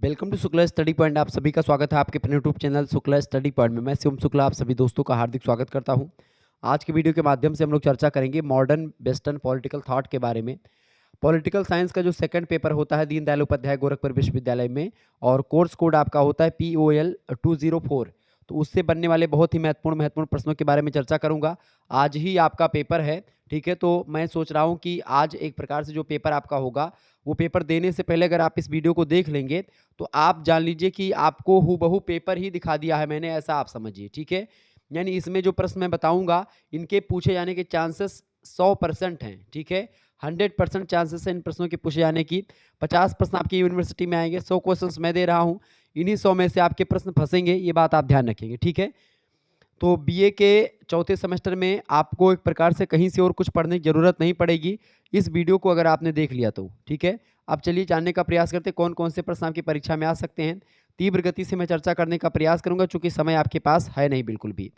Welcome to Shukla study point. आप सभी का स्वागत है आपके अपने YouTube channel Shukla study point में। मैं शिवम शुक्ला आप सभी दोस्तों का हार्दिक स्वागत करता हूं। आज की वीडियो के माध्यम से हम लोग चर्चा करेंगे मॉडर्न वेस्टर्न पॉलिटिकल थॉट के बारे में। पॉलिटिकल साइंस का जो सेकंड पेपर होता है दीनदयाल उपाध्याय गोरखपुर विश्वविद्यालय में, और कोर्स कोड आपका होता है POL 204। तो उससे बनने वाले बहुत ही महत्वपूर्ण प्रश्नों के बारे में चर्चा करूंगा। आज ही आपका पेपर है, ठीक है। तो मैं सोच रहा हूं कि आज एक प्रकार से जो पेपर आपका होगा, वो पेपर देने से पहले अगर आप इस वीडियो को देख लेंगे तो आप जान लीजिए कि आपको हूबहू पेपर ही दिखा दिया है मैंने, ऐसा आप समझिए, ठीक है। यानी इसमें जो प्रश्न मैं बताऊंगा इनके पूछे जाने के चांसेस 100% हैं, ठीक है। 100% चांसेस है इन प्रश्नों के पूछे जाने की। 50 प्रश्न आपकी यूनिवर्सिटी में आएंगे, 100 क्वेश्चंस मैं दे रहा हूं। इन्हीं 100 में से आपके प्रश्न फंसेंगे, ये बात आप ध्यान रखेंगे, ठीक है। तो बीए के चौथे सेमेस्टर में आपको एक प्रकार से कहीं से और कुछ पढ़ने की जरूरत नहीं पड़ेगी, इस वीडियो को अगर आपने देख लिया तो, ठीक है। अब चलिए जानने का प्रयास करते हैं कौन कौन से प्रश्न आपकी परीक्षा में आ सकते हैं। तीव्र गति से मैं चर्चा करने का प्रयास करूंगा चूंकि समय आपके पास है नहीं बिल्कुल भी।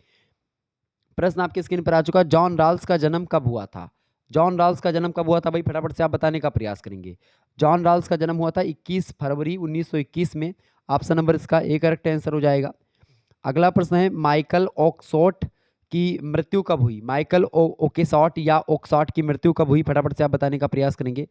प्रश्न आपकी स्क्रीन पर आ चुका। जॉन राल्स का जन्म कब हुआ था? जॉन राल्स का जन्म कब हुआ था भाई, फटाफट से आप बताने का प्रयास करेंगे। जॉन राल्स का जन्म हुआ था 21 फरवरी 1921 में। ऑप्शन नंबर इसका ए करेक्ट आंसर हो जाएगा। अगला प्रश्न है माइकल ऑक्सफोर्ड की मृत्यु कब हुई? माइकल ओकेसॉट या ऑक्सफोर्ड की मृत्यु कब हुई, फटाफट से आप बताने का प्रयास करेंगे।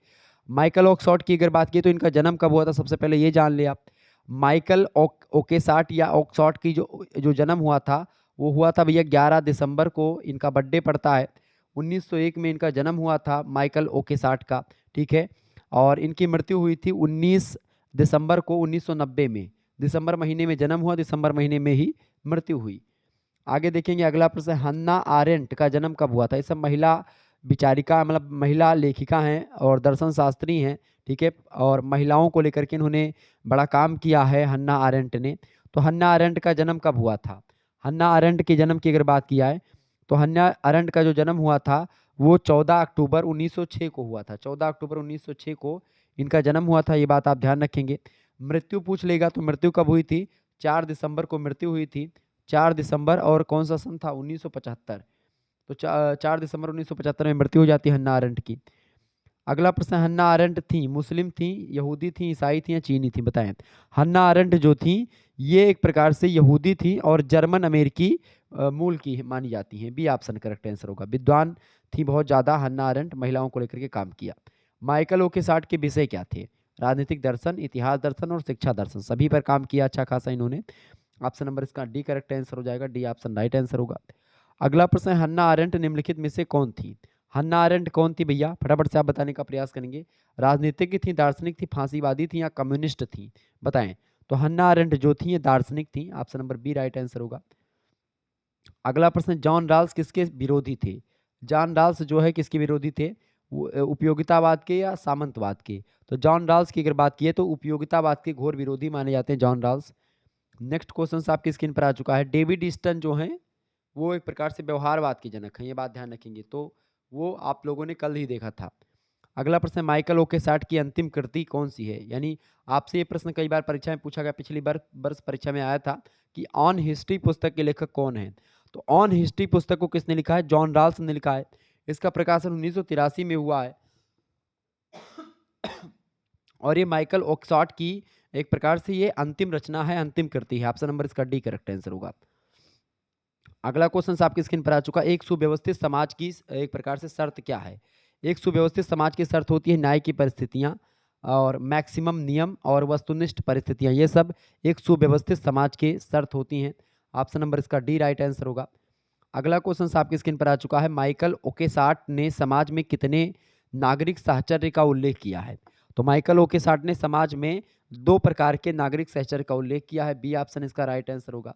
माइकल ऑक्सफोर्ड की अगर बात की तो इनका जन्म कब हुआ था, सबसे पहले ये जान ले आप। माइकल ओकेसॉट या ऑक्सफोर्ड की जो जो जन्म हुआ था वो हुआ था भैया 11 दिसंबर को, इनका बर्थडे पड़ता है। 1901 में इनका जन्म हुआ था माइकल ओकेसॉट का, ठीक है। और इनकी मृत्यु हुई थी 19 दिसंबर को 1990 में। दिसंबर महीने में जन्म हुआ, दिसंबर महीने में ही मृत्यु हुई। आगे देखेंगे अगला प्रश्न, हन्ना आरेंट का जन्म कब हुआ था? ये सब महिला विचारिका, मतलब महिला लेखिका हैं और दर्शन शास्त्री हैं, ठीक है। और महिलाओं को लेकर के इन्होंने बड़ा काम किया है हन्ना आरेंट ने। तो हन्ना आरेंट का जन्म कब हुआ था? हन्ना आरेंट के जन्म की अगर बात की जाए तो हन्ना आरेंट का जो जन्म हुआ था वो 14 अक्टूबर 1906 को हुआ था। 14 अक्टूबर 1906 को इनका जन्म हुआ था, ये बात आप ध्यान रखेंगे। मृत्यु पूछ लेगा तो मृत्यु कब हुई थी? 4 दिसंबर को मृत्यु हुई थी। 4 दिसंबर, और कौन सा सन था? 1975। तो 4 दिसंबर 1975 में मृत्यु हो जाती है हन्ना आरेंट की। अगला प्रश्न, हन्ना आरेंट थी मुस्लिम थी, यहूदी थी, ईसाई थी या चीनी थी, बताएं। हन्ना आरेंट जो थी ये एक प्रकार से यहूदी थी और जर्मन अमेरिकी मूल की मानी जाती हैं। बी ऑप्शन करेक्ट आंसर होगा। विद्वान थी बहुत ज्यादा हन्ना आरेंट, महिलाओं को लेकर के काम किया। माइकल ओकेसार्ट के विषय क्या थे? राजनीतिक दर्शन, इतिहास दर्शन और शिक्षा दर्शन, सभी पर काम किया अच्छा खासा इन्होंने। ऑप्शन नंबर इसका डी करेक्ट आंसर हो जाएगा। डी ऑप्शन राइट आंसर होगा। अगला प्रश्न है हन्ना आरेंट निम्नलिखित में से कौन थी? हन्ना आरेंट कौन थी भैया, फटाफट से आप बताने का प्रयास करेंगे। राजनीतिज्ञ थी, दार्शनिक थी, फांसीवादी थी या कम्युनिस्ट थी, बताएं। तो हन्ना आरेंट जो थी ये दार्शनिक थी। Option number B right answer होगा। अगला प्रश्न, जॉन राल्स किसके विरोधी थे? जॉन राल्स जो है किसके विरोधी थे? उपयोगितावाद के या सामंतवाद के? तो जॉन राल्स की अगर बात की तो उपयोगितावाद के घोर विरोधी माने जाते हैं जॉन राल्स। नेक्स्ट क्वेश्चन आपकी स्क्रीन पर आ चुका है। डेविड ईस्टन जो है वो एक प्रकार से व्यवहारवाद के जनक हैं, ये बात ध्यान रखेंगे। तो वो आप लोगों ने कल ही देखा था। अगला प्रश्न, माइकल ओकेसार्ट की अंतिम कृति कौन सी है? यानी आपसे ये प्रश्न कई बार परीक्षा में पूछा गया, पिछली बार वर्ष परीक्षा में आया था कि ऑन हिस्ट्री पुस्तक के लेखक कौन है। तो ऑन हिस्ट्री पुस्तक को किसने लिखा है? जॉन राल्स ने लिखा है। इसका प्रकाशन 1983 में हुआ है। और ये माइकल ओकेसार्ट की एक प्रकार से ये अंतिम रचना है, अंतिम कृति है। ऑप्शन नंबर इसका डी करेक्ट आंसर होगा। अगला क्वेश्चन आपकी स्क्रीन पर आ चुका। एक सुव्यवस्थित समाज की एक प्रकार से शर्त क्या है? एक सुव्यवस्थित समाज की शर्त होती है न्याय की परिस्थितियां और मैक्सिमम नियम और वस्तुनिष्ठ परिस्थितियां, ये सब एक सुव्यवस्थित समाज की शर्त होती हैं। ऑप्शन नंबर इसका डी राइट आंसर होगा। अगला क्वेश्चन आपकी स्क्रीन पर आ चुका है। माइकल ओकेसार्ट ने समाज में कितने नागरिक साहचर्य का उल्लेख किया है? तो माइकल ओकेसार्ट ने समाज में 2 प्रकार के नागरिक साहचर्य का उल्लेख किया है। बी ऑप्शन इसका राइट आंसर होगा।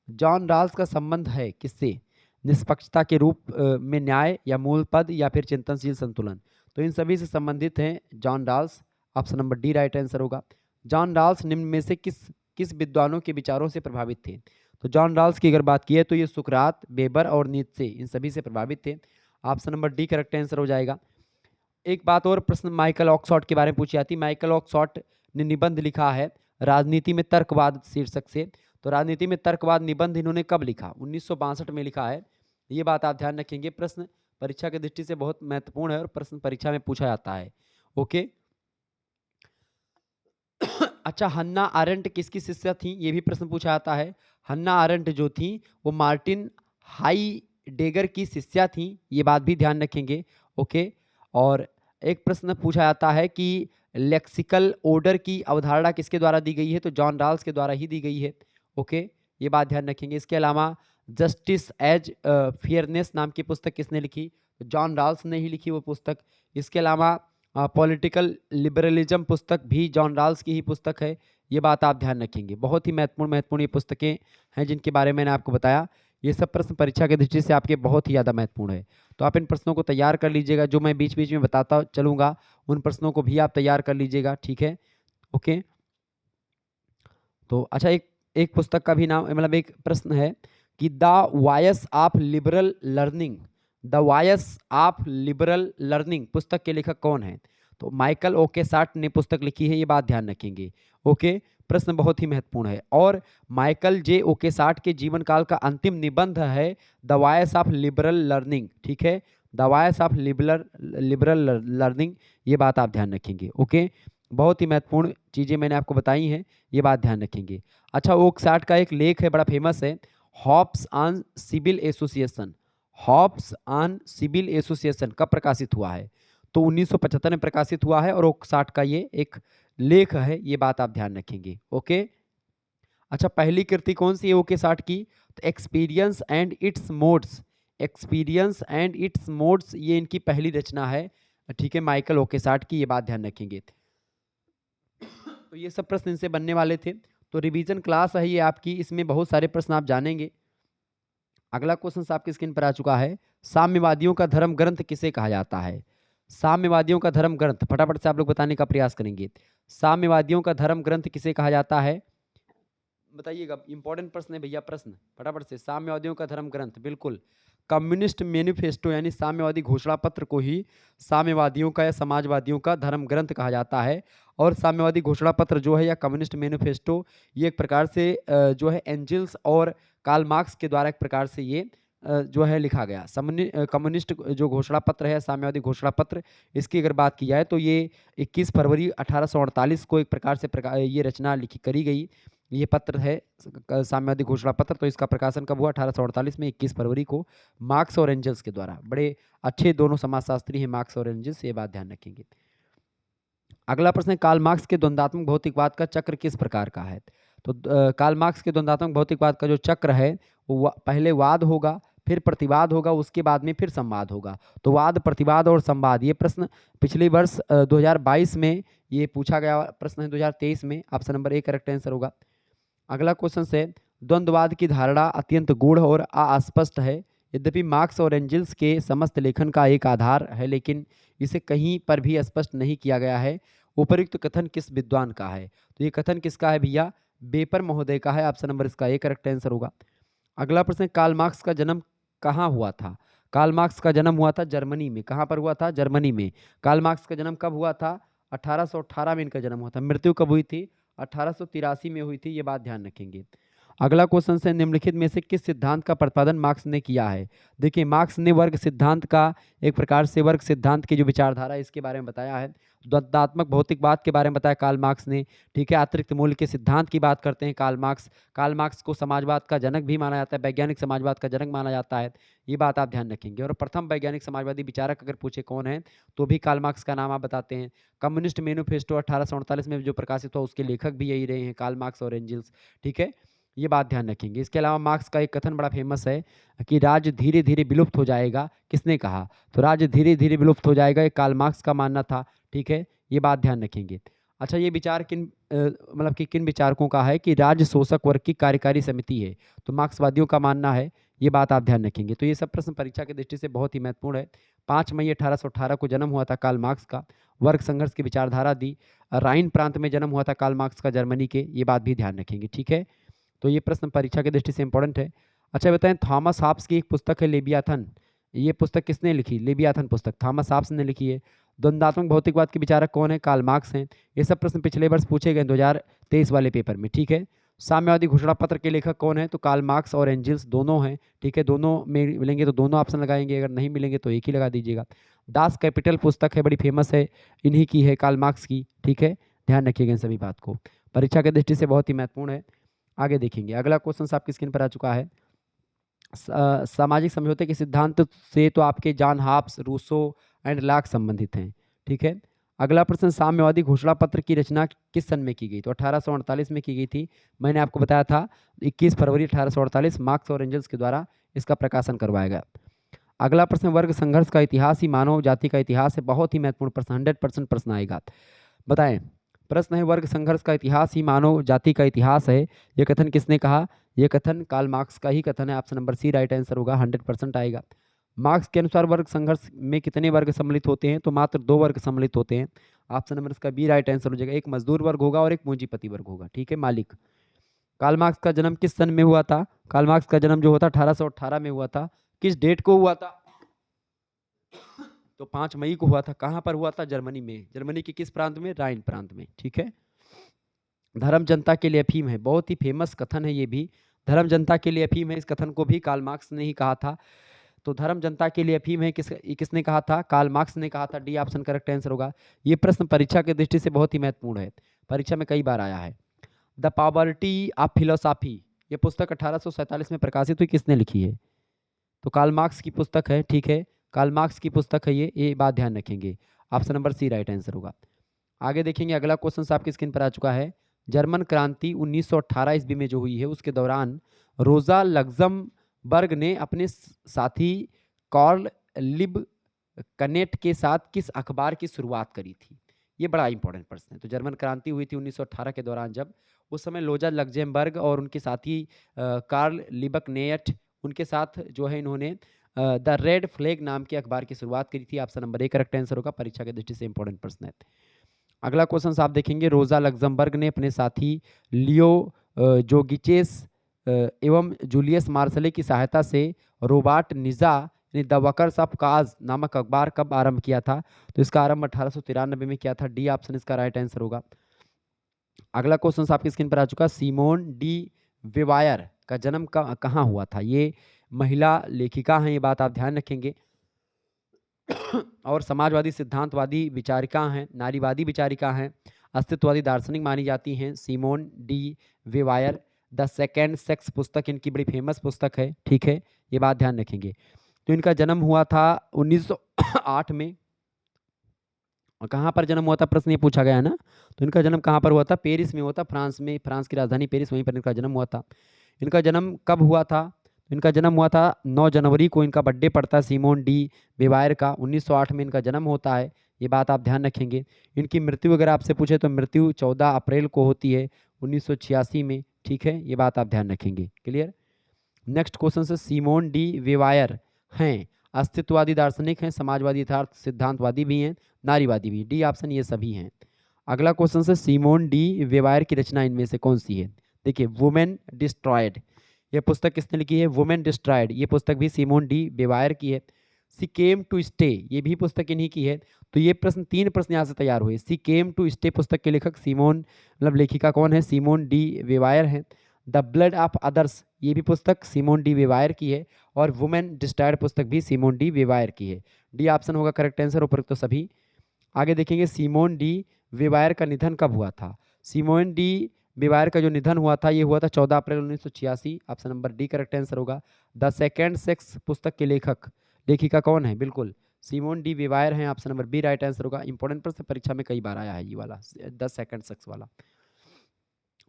जॉन राल्स का संबंध है किससे? निष्पक्षता के रूप में न्याय या मूल पद या फिर चिंतनशील संतुलन, तो इन सभी से संबंधित हैं John Rawls. Option number D right answer होगा। जॉन राल्स निम्न में से किस किस विद्वानों के विचारों से प्रभावित थे? तो जॉन राल्स की अगर बात की है तो ये सुकरात, वेबर और नीत्शे, इन सभी से प्रभावित थे। Option number D correct answer हो जाएगा। एक बात और प्रश्न माइकल ऑक्सफोर्ड के बारे में पूछी जाती है। माइकल ऑक्सफोर्ड ने निबंध लिखा है राजनीति में तर्कवाद शीर्षक से। तो राजनीति में तर्कवाद निबंध इन्होंने कब लिखा? 1962 में लिखा है। ये बात आप ध्यान रखेंगे, प्रश्न परीक्षा की दृष्टि से बहुत महत्वपूर्ण है और प्रश्न परीक्षा में पूछा जाता है। ओके। अच्छा, हन्ना आरेंट किसकी शिष्या थी, ये भी प्रश्न पूछा जाता है। हन्ना आरेंट जो थी वो मार्टिन हाइडेगर की शिष्या थी, ये बात भी ध्यान रखेंगे। ओके। और एक प्रश्न पूछा जाता है कि लेक्सिकल ऑर्डर की अवधारणा किसके द्वारा दी गई है, तो जॉन राल्स के द्वारा ही दी गई है। ओके, ये बात ध्यान रखेंगे। इसके अलावा जस्टिस एज फेयरनेस नाम की पुस्तक किसने लिखी, जॉन राल्स ने ही लिखी वो पुस्तक। इसके अलावा पॉलिटिकल लिबरलिज्म पुस्तक भी जॉन राल्स की ही पुस्तक है, ये बात आप ध्यान रखेंगे। बहुत ही महत्वपूर्ण महत्वपूर्ण ये पुस्तकें हैं जिनके बारे में मैंने आपको बताया। ये सब प्रश्न परीक्षा की दृष्टि से आपके बहुत ही ज़्यादा महत्वपूर्ण है, तो आप इन प्रश्नों को तैयार कर लीजिएगा। जो मैं बीच बीच में बताता चलूँगा उन प्रश्नों को भी आप तैयार कर लीजिएगा, ठीक है। ओके। तो अच्छा, एक एक पुस्तक का भी नाम, मतलब एक प्रश्न है कि the voice of liberal learning, the voice of liberal learning पुस्तक के लेखक कौन है, तो माइकल ओके सार्ट ने पुस्तक लिखी है, ये बात ध्यान रखेंगे। ओके, प्रश्न बहुत ही महत्वपूर्ण है। और माइकल जे ओके सार्ट के जीवन काल का अंतिम निबंध है the voice of liberal learning, ठीक है, the voice of liberal learning, ये बात आप ध्यान रखेंगे। ओके, बहुत ही महत्वपूर्ण चीज़ें मैंने आपको बताई हैं, ये बात ध्यान रखेंगे। अच्छा, ओक सार्ट का एक लेख है बड़ा फेमस है, Hobbes on civil association, Hobbes on civil association कब प्रकाशित हुआ है, तो 1975 में प्रकाशित हुआ है, और ओक सार्ट का ये एक लेख है, ये बात आप ध्यान रखेंगे। ओके। अच्छा, पहली कृति कौन सी है ओके सार्ट की, तो experience and it's modes, experience and it's modes, ये इनकी पहली रचना है, ठीक है, माइकल ओके सार्ट की, ये बात ध्यान रखेंगे। तो ये सब प्रश्न इनसे बनने वाले थे, तो रिवीजन क्लास है ये आपकी, इसमें बहुत सारे प्रश्न आप जानेंगे। अगला क्वेश्चन आपकी स्क्रीन पर आ चुका है, साम्यवादियों का धर्म ग्रंथ किसे कहा जाता है, साम्यवादियों का धर्म ग्रंथ, फटाफट से आप लोग बताने का प्रयास करेंगे। साम्यवादियों का धर्म ग्रंथ किसे कहा जाता है, बताइएगा, इंपॉर्टेंट प्रश्न है भैया, प्रश्न फटाफट से। साम्यवादियों का धर्म ग्रंथ, बिल्कुल कम्युनिस्ट मैनिफेस्टो यानी साम्यवादी घोषणा पत्र को ही साम्यवादियों का या समाजवादियों का धर्म ग्रंथ कहा जाता है। और साम्यवादी घोषणा पत्र जो है या कम्युनिस्ट मैनिफेस्टो, ये एक प्रकार से जो है एंजिल्स और कार्ल मार्क्स के द्वारा एक प्रकार से ये जो है लिखा गया। कम्युनिस्ट जो घोषणा पत्र है, साम्यवादी घोषणा पत्र, इसकी अगर बात की जाए तो ये 21 फरवरी 1848 को एक प्रकार से ये रचना लिखी करी गई, ये पत्र है साम्यवादी घोषणा पत्र। तो इसका प्रकाशन कब हुआ, 1848 में 21 फरवरी को, मार्क्स और एंजल्स के द्वारा। बड़े अच्छे दोनों समाजशास्त्री हैं मार्क्स और एंजल्स, ये बात ध्यान रखेंगे। अगला प्रश्न है, कार्ल मार्क्स के द्वंद्वात्मक भौतिकवाद का चक्र किस प्रकार का है, तो कार्ल मार्क्स के द्वंद्वात्मक भौतिकवाद का जो चक्र है वो पहले वाद होगा, फिर प्रतिवाद होगा, उसके बाद में फिर संवाद होगा। तो वाद, प्रतिवाद और संवाद, ये प्रश्न पिछले वर्ष 2022 में ये पूछा गया प्रश्न है, 2023 में। Option number A correct answer होगा। अगला क्वेश्चन है, द्वंद्ववाद की धारणा अत्यंत गूढ़ और अस्पष्ट है, यद्यपि मार्क्स और एंजल्स के समस्त लेखन का एक आधार है, लेकिन इसे कहीं पर भी स्पष्ट नहीं किया गया है। उपयुक्त कथन किस विद्वान का है, तो ये कथन किसका है भैया, बेपर महोदय का है। ऑप्शन नंबर इसका ए करेक्ट आंसर होगा। अगला प्रश्न, कार्ल मार्क्स का जन्म कहाँ हुआ था, कार्ल मार्क्स का जन्म हुआ था जर्मनी में। कहाँ पर हुआ था, जर्मनी में। कार्ल मार्क्स का जन्म कब हुआ था, 1818 में इनका जन्म हुआ था। मृत्यु कब हुई थी, 1883 में हुई थी, ये बात ध्यान रखेंगे। अगला क्वेश्चन है, निम्नलिखित में से किस सिद्धांत का प्रतिपादन मार्क्स ने किया है। देखिए, मार्क्स ने वर्ग सिद्धांत का, एक प्रकार से वर्ग सिद्धांत की जो विचारधारा है इसके बारे में बताया है। द्वंद्वात्मक भौतिकवाद के बारे में बताया कार्ल मार्क्स ने, ठीक है। अतिरिक्त मूल्य के सिद्धांत की बात करते हैं कार्ल मार्क्स। कार्ल मार्क्स को समाजवाद का जनक भी माना जाता है, वैज्ञानिक समाजवाद का जनक माना जाता है, ये बात आप ध्यान रखेंगे। और प्रथम वैज्ञानिक समाजवादी विचारक अगर पूछे कौन है, तो भी कार्ल मार्क्स का नाम आप बताते हैं। कम्युनिस्ट मैनिफेस्टो 1848 में जो प्रकाशित हुआ उसके लेखक भी यही रहे हैं, कार्ल मार्क्स और एंजल्स, ठीक है, ये बात ध्यान रखेंगे। इसके अलावा मार्क्स का एक कथन बड़ा फेमस है कि राज्य धीरे धीरे विलुप्त हो जाएगा, किसने कहा, तो राज्य धीरे धीरे विलुप्त हो जाएगा, ये कार्ल मार्क्स का मानना था, ठीक है, ये बात ध्यान रखेंगे। अच्छा, ये विचार किन मतलब कि किन विचारकों का है, कि राज्य शोषक वर्ग की कार्यकारी समिति है, तो मार्क्सवादियों का मानना है, ये बात आप ध्यान रखेंगे। तो ये सब प्रश्न परीक्षा की दृष्टि से बहुत ही महत्वपूर्ण है। 5 मई 1818 को जन्म हुआ था कार्ल मार्क्स का, वर्ग संघर्ष की विचारधारा दी, राइन प्रांत में जन्म हुआ था कार्ल मार्क्स का, जर्मनी के, ये बात भी ध्यान रखेंगे, ठीक है। तो ये प्रश्न परीक्षा की दृष्टि से इंपॉर्टेंट है। अच्छा बताएं, थॉमस हॉब्स की एक पुस्तक है लेवियाथन, ये पुस्तक किसने लिखी, लेवियाथन पुस्तक थॉमस हॉब्स ने लिखी है। द्वंद्वात्मक भौतिकवाद के विचारक कौन है, कार्ल मार्क्स हैं। ये सब प्रश्न पिछले वर्ष पूछे गए 2023 वाले पेपर में, ठीक है। साम्यवादी घोषणा पत्र के लेखक कौन है, तो कार्ल मार्क्स और एंजल्स दोनों हैं, ठीक है। दोनों में मिलेंगे तो दोनों ऑप्शन लगाएंगे, अगर नहीं मिलेंगे तो एक ही लगा दीजिएगा। दास कैपिटल पुस्तक है, बड़ी फेमस है, इन्हीं की है, कार्ल मार्क्स की, ठीक है, ध्यान रखिएगा इन सभी बात को। परीक्षा की दृष्टि से बहुत ही महत्वपूर्ण है। आगे देखेंगे, अगला क्वेश्चन आपकी स्क्रीन पर आ चुका है। सामाजिक समझौते के सिद्धांत से तो आपके John Hobbes, Rousseau and Locke संबंधित हैं, ठीक है। अगला प्रश्न, साम्यवादी घोषणा पत्र की रचना किस सन में की गई? तो 1848 में की गई थी। मैंने आपको बताया था 21 फरवरी 1848 मार्क्स और एंजल्स के द्वारा इसका प्रकाशन करवाया गया। अगला प्रश्न, वर्ग संघर्ष का इतिहास ही मानव जाति का इतिहास है। बहुत ही महत्वपूर्ण प्रश्न, 100% प्रश्न आएगा। बताएं, प्रश्न है, वर्ग संघर्ष का इतिहास ही मानव जाति का इतिहास है, यह कथन किसने कहा? यह कथन कार्ल मार्क्स का ही कथन है। Option number C right answer होगा, 100% आएगा। मार्क्स के अनुसार वर्ग संघर्ष में कितने वर्ग सम्मिलित होते हैं? तो मात्र 2 वर्ग सम्मिलित होते हैं। ऑप्शन नंबर इसका बी राइट आंसर हो जाएगा। एक मजदूर वर्ग होगा और एक पूंजीपति वर्ग होगा, ठीक है, मालिक। कार्ल मार्क्स का जन्म किस सन में हुआ था? कार्ल मार्क्स का जन्म जो होता 1818 में हुआ था। किस डेट को हुआ था? तो 5 मई को हुआ था। कहां पर हुआ था? जर्मनी में। जर्मनी के किस प्रांत में? राइन प्रांत में, ठीक है। धर्म जनता के लिए अफीम है, बहुत ही फेमस कथन है ये भी। धर्म जनता के लिए अफीम है, इस कथन को भी कार्ल मार्क्स ने ही कहा था। तो धर्म जनता के लिए अफीम है, किसने कहा था? कार्ल मार्क्स ने कहा था। डी ऑप्शन करेक्ट आंसर होगा। ये प्रश्न परीक्षा की दृष्टि से बहुत ही महत्वपूर्ण है, परीक्षा में कई बार आया है। द पॉवर्टी ऑफ फिलोसॉफी, ये पुस्तक 1847 में प्रकाशित हुई, किसने लिखी है? तो कार्ल मार्क्स की पुस्तक है, ठीक है, कार्ल मार्क्स की पुस्तक है ये बात ध्यान रखेंगे। Option number C right answer होगा। आगे देखेंगे, अगला क्वेश्चन आपकी स्क्रीन पर आ चुका है। जर्मन क्रांति 1918 ईस्वी में जो हुई है, उसके दौरान रोजा लग्जमबर्ग ने अपने साथी कार्ल लिब कनेट के साथ किस अखबार की शुरुआत करी थी? ये बड़ा इंपॉर्टेंट प्रश्न है। तो जर्मन क्रांति हुई थी 1918 के दौरान, जब उस समय लोजा लग्जमबर्ग और उनके साथी कार्ल लिबकनेट, उनके साथ जो है इन्होंने द रेड फ्लैग नाम के अखबार की शुरुआत करी थी। Option number A correct answer होगा, परीक्षा की दृष्टि से इंपॉर्टेंट प्रश्न है। अगला क्वेश्चन आप देखेंगे, रोजा लग्जमबर्ग ने अपने साथी लियो जोगिचेस एवं जूलियस मार्शले की सहायता से रोबर्ट निजा यानी द वर्कर्स ऑफ काज नामक अखबार कब आरंभ किया था? तो इसका आरंभ 1893 में किया था। डी ऑप्शन इसका राइट आंसर होगा। अगला क्वेश्चन आपकी स्क्रीन पर आ चुका, सिमोन डी वेवायर का जन्म कहाँ हुआ था? ये महिला लेखिका हैं, ये बात आप ध्यान रखेंगे। और समाजवादी सिद्धांतवादी विचारिका हैं, नारीवादी विचारिका हैं, अस्तित्ववादी दार्शनिक मानी जाती हैं। Simone de Beauvoir, the second sex पुस्तक इनकी बड़ी फेमस पुस्तक है, ठीक है, ये बात ध्यान रखेंगे। तो इनका जन्म हुआ था 1908 में। और कहाँ पर जन्म हुआ था, प्रश्न ये पूछा गया ना। तो इनका जन्म कहाँ पर हुआ था? पेरिस में हुआ था, फ्रांस में। फ्रांस की राजधानी पेरिस, वहीं पर इनका जन्म हुआ था। इनका जन्म कब हुआ था? इनका जन्म हुआ था 9 जनवरी को, इनका बर्थडे पड़ता है सिमोन डी वेवायर का। 1908 में इनका जन्म होता है, ये बात आप ध्यान रखेंगे। इनकी मृत्यु अगर आपसे पूछे तो मृत्यु 14 अप्रैल को होती है 1986 में, ठीक है, ये बात आप ध्यान रखेंगे। क्लियर। नेक्स्ट क्वेश्चन से, सिमोन डी वेवायर हैं अस्तित्ववादी दार्शनिक हैं, समाजवादी यथार्थ सिद्धांतवादी भी हैं, नारीवादी भी। डी ऑप्शन ये सभी हैं। अगला क्वेश्चन से, सिमोन डी वेवायर की रचना इनमें से कौन सी है? देखिए, वुमेन डिस्ट्रॉयड, ये पुस्तक किसने लिखी है? वुमेन डिस्ट्रॉयड, ये पुस्तक भी सिमोन डी वेवायर की है। सी केम टू स्टे, ये भी पुस्तक इन्हीं की है। तो ये प्रश्न 3 प्रश्न यहाँ से तैयार हुए। सी केम टू स्टे पुस्तक के लेखक सिमोन, मतलब लेखिका कौन है? सिमोन डी वेवायर है। द ब्लड ऑफ अदर्स, ये भी पुस्तक सिमोन डी वेवायर की है। और वुमेन डिस्ट्रॉयड पुस्तक भी सिमोन डी वेवायर की है। डी ऑप्शन होगा करेक्ट आंसर, उपरोक्त तो सभी। आगे देखेंगे, सिमोन डी वेवायर का निधन कब हुआ था? सिमोन डी वेवायर का जो निधन हुआ था, ये हुआ था 14 अप्रैल 1986। Option number D correct answer होगा। द सेकेंड सेक्स पुस्तक के लेखिका कौन है? बिल्कुल सिमोन डी वेवायर हैं। Option number B right answer होगा। इंपॉर्टेंट प्रश्न परीक्षा में कई बार आया है ये वाला, द सेकेंड सेक्स वाला।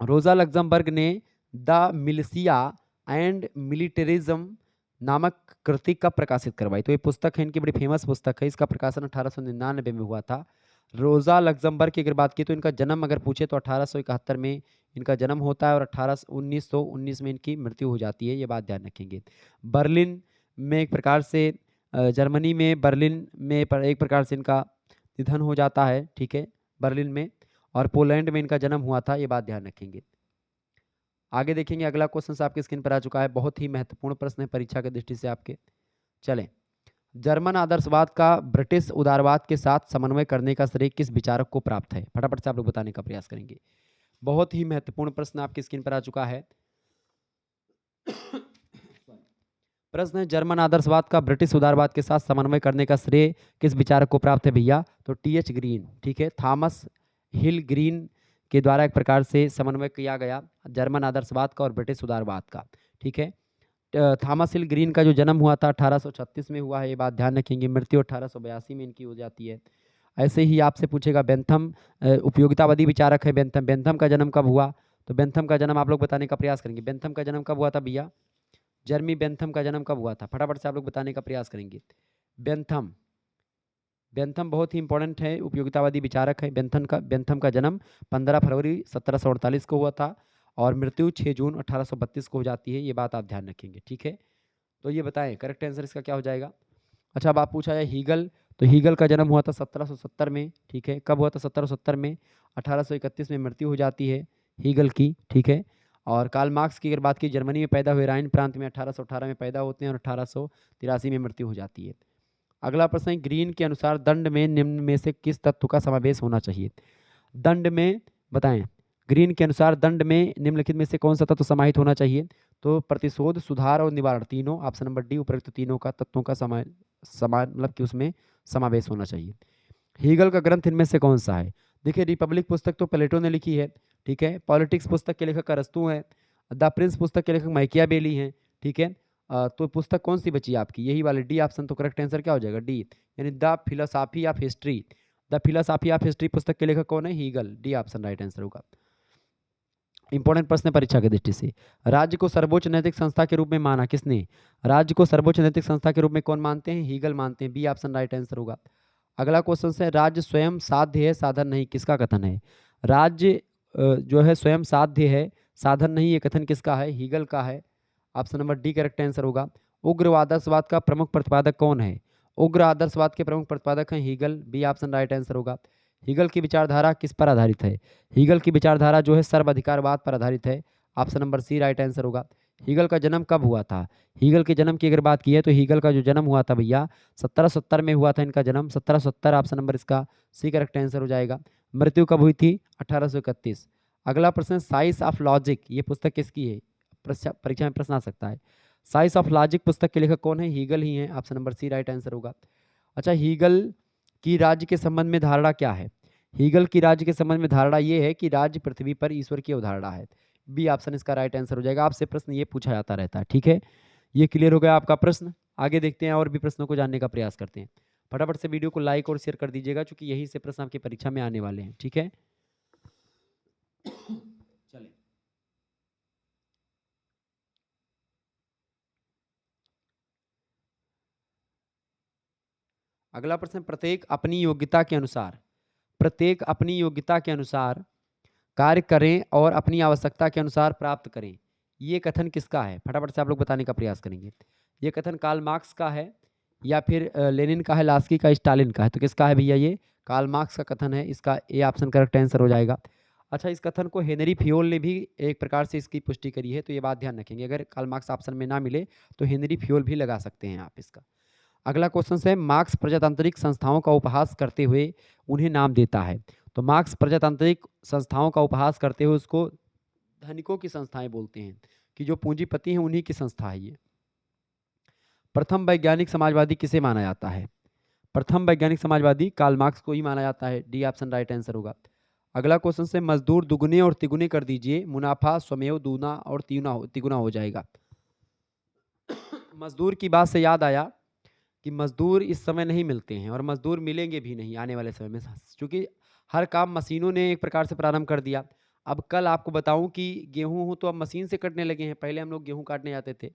रोजा लग्जमबर्ग ने द मिलिशिया एंड मिलिटरिज्म नामक कृति कब प्रकाशित करवाई? तो ये पुस्तक है इनकी, बड़ी फेमस पुस्तक है। इसका प्रकाशन 1899 में हुआ था। रोजा लग्जमबर्ग की अगर बात की तो इनका जन्म अगर पूछे तो 1871 में इनका जन्म होता है और 1919 में इनकी मृत्यु हो जाती है, ये बात ध्यान रखेंगे। बर्लिन में एक प्रकार से जर्मनी में बर्लिन में एक प्रकार से इनका निधन हो जाता है, ठीक है, बर्लिन में। और पोलैंड में इनका जन्म हुआ था, ये बात ध्यान रखेंगे। आगे देखेंगे, अगला क्वेश्चन आपके स्क्रीन पर आ चुका है, बहुत ही महत्वपूर्ण प्रश्न है परीक्षा की दृष्टि से आपके। चलें, जर्मन आदर्शवाद का ब्रिटिश उदारवाद के साथ समन्वय करने का श्रेय किस विचारक को प्राप्त है? फटाफट से आप लोग बताने का प्रयास करेंगे। बहुत ही महत्वपूर्ण प्रश्न आपकी स्क्रीन पर आ चुका है। प्रश्न है, जर्मन आदर्शवाद का ब्रिटिश उदारवाद के साथ समन्वय करने का श्रेय किस विचारक को प्राप्त है भैया? तो टी एच ग्रीन, ठीक है, थॉमस हिल ग्रीन के द्वारा एक प्रकार से समन्वय किया गया, जर्मन आदर्शवाद का और ब्रिटिश उदारवाद का। ठीक है। थॉमस हिल ग्रीन का जो जन्म हुआ था 1836 में हुआ है, ये बात ध्यान रखेंगे। मृत्यु 1882 में इनकी हो जाती है। ऐसे ही आपसे पूछेगा बेंथम उपयोगितावादी विचारक है। बेंथम, बेंथम का जन्म कब हुआ? तो बेंथम का जन्म आप लोग बताने का प्रयास करेंगे। बेंथम का जन्म कब हुआ था भैया? जर्मी बेंथम का जन्म कब हुआ था? फटाफट से आप लोग बताने का प्रयास करेंगे। बेंथम, बेंथम बहुत ही इंपॉर्टेंट है, उपयोगितावादी विचारक है। बेंथम का जन्म 15 फरवरी 1748 को हुआ था और मृत्यु 6 जून 1832 को हो जाती है। ये बात आप ध्यान रखेंगे। ठीक है, तो ये बताएं करेक्ट आंसर इसका क्या हो जाएगा। अच्छा, अब आप पूछा जाए हीगल, तो हीगल का जन्म हुआ था 1770 में। ठीक है, कब हुआ था? 1770 में। 1831 में मृत्यु हो जाती है हीगल की। ठीक है, और कार्ल मार्क्स की अगर बात की, जर्मनी में पैदा हुए, राइन प्रांत में 1818 में पैदा होते हैं और 1883 में मृत्यु हो जाती है। अगला प्रश्न है, ग्रीन के अनुसार दंड में निम्न में से किस तत्व का समावेश होना चाहिए? दंड में बताएं, ग्रीन के अनुसार दंड में निम्नलिखित में से कौन सा तत्व समाहित होना चाहिए? तो प्रतिशोध, सुधार और निवारण, तीनों, ऑप्शन नंबर डी, उपरोक्त तीनों का तत्वों का मतलब कि उसमें समावेश होना चाहिए। हीगल का ग्रंथ इनमें से कौन सा है? देखिए, रिपब्लिक पुस्तक तो प्लेटो ने लिखी है। ठीक है, पॉलिटिक्स पुस्तक के लेखक अरस्तू हैं। द प्रिंस पुस्तक के लेखक मैकियावेली हैं। ठीक है, तो पुस्तक कौन सी बची आपकी? यही वाली डी ऑप्शन। तो करेक्ट आंसर क्या हो जाएगा? डी, यानी the philosophy of history. The philosophy of history पुस्तक के लेखक कौन है? Hegel. D option right answer होगा। इंपॉर्टेंट प्रश्न है परीक्षा की दृष्टि से। राज्य को सर्वोच्च नैतिक संस्था के रूप में माना किसने? राज्य को सर्वोच्च नैतिक संस्था के रूप में कौन मानते हैं? हीगल मानते हैं। बी ऑप्शन राइट आंसर होगा। अगला क्वेश्चन है, राज्य स्वयं साध्य है साधन नहीं, किसका कथन है? राज्य जो है स्वयं साध्य है साधन नहीं, ये कथन किसका है? हीगल का है। Option number D correct answer होगा। उग्र आदर्शवाद का प्रमुख प्रतिपादक कौन है? उग्र आदर्शवाद के प्रमुख प्रतिपादक हैं Hegel. B option right answer होगा। हीगल की विचारधारा किस पर आधारित है? हीगल की विचारधारा जो है सर्वाधिकारवाद पर आधारित है। Option number C right answer होगा। हीगल का जन्म कब हुआ था? हीगल के जन्म की अगर बात की है तो हीगल का जो जन्म हुआ था भैया 1770 में हुआ था इनका जन्म। 1770 ऑप्शन नंबर इसका सी करेक्ट आंसर हो जाएगा। मृत्यु कब हुई थी? 1831। अगला प्रश्न, साइंस ऑफ लॉजिक, ये पुस्तक किसकी है? परीक्षा में प्रश्न आ सकता है। साइंस ऑफ लॉजिक पुस्तक के लेखक कौन है? हीगल ही हैं। Option number C right answer होगा। अच्छा, हीगल की राज्य के संबंध में धारणा क्या है? हीगल की राज्य के संबंध में धारणा ये है कि राज्य पृथ्वी पर ईश्वर की अवधारणा है। बी ऑप्शन इसका राइट आंसर हो जाएगा। आपसे प्रश्न ये पूछा जाता रहता है। ठीक है, ये क्लियर हो गया आपका प्रश्न। आगे देखते हैं और भी प्रश्नों को जानने का प्रयास करते हैं। फटाफट से वीडियो को लाइक और शेयर कर दीजिएगा क्योंकि यही से प्रश्न आपकी परीक्षा में आने वाले हैं। ठीक है, चलिए अगला प्रश्न, प्रत्येक अपनी योग्यता के अनुसार, प्रत्येक अपनी योग्यता के अनुसार कार्य करें और अपनी आवश्यकता के अनुसार प्राप्त करें, ये कथन किसका है? फटाफट से आप लोग बताने का प्रयास करेंगे। ये कथन कार्ल मार्क्स का है या फिर लेनिन का है, लास्की का, स्टालिन का है? तो किसका है भैया? ये कार्ल मार्क्स का कथन है। इसका ए ऑप्शन करेक्ट आंसर हो जाएगा। अच्छा, इस कथन को हेनरी फियोल ने भी एक प्रकार से इसकी पुष्टि करी है, तो ये बात ध्यान रखेंगे। अगर कार्ल मार्क्स ऑप्शन में ना मिले तो हेनरी फियोल भी लगा सकते हैं आप इसका। अगला क्वेश्चन है, मार्क्स प्रजातांत्रिक संस्थाओं का उपहास करते हुए उन्हें नाम देता है। तो मार्क्स प्रजातांत्रिक संस्थाओं का उपहास करते हुए उसको धनिकों की संस्थाएं बोलते हैं, कि जो पूंजीपति हैं उन्हीं की संस्था है ये। प्रथम वैज्ञानिक समाजवादी किसे माना जाता है? प्रथम वैज्ञानिक समाजवादी कार्ल मार्क्स को ही माना जाता है। डी ऑप्शन राइट आंसर होगा। अगला क्वेश्चन से, मजदूर दुगने और तिगुने कर दीजिए, मुनाफा स्वमेव दूना और तिगुना हो जाएगा। मजदूर की बात से याद आया कि मजदूर इस समय नहीं मिलते हैं और मजदूर मिलेंगे भी नहीं आने वाले समय में, क्योंकि हर काम मशीनों ने एक प्रकार से प्रारंभ कर दिया। अब कल आपको बताऊं कि गेहूं हो तो अब मशीन से कटने लगे हैं। पहले हम लोग गेहूं काटने जाते थे,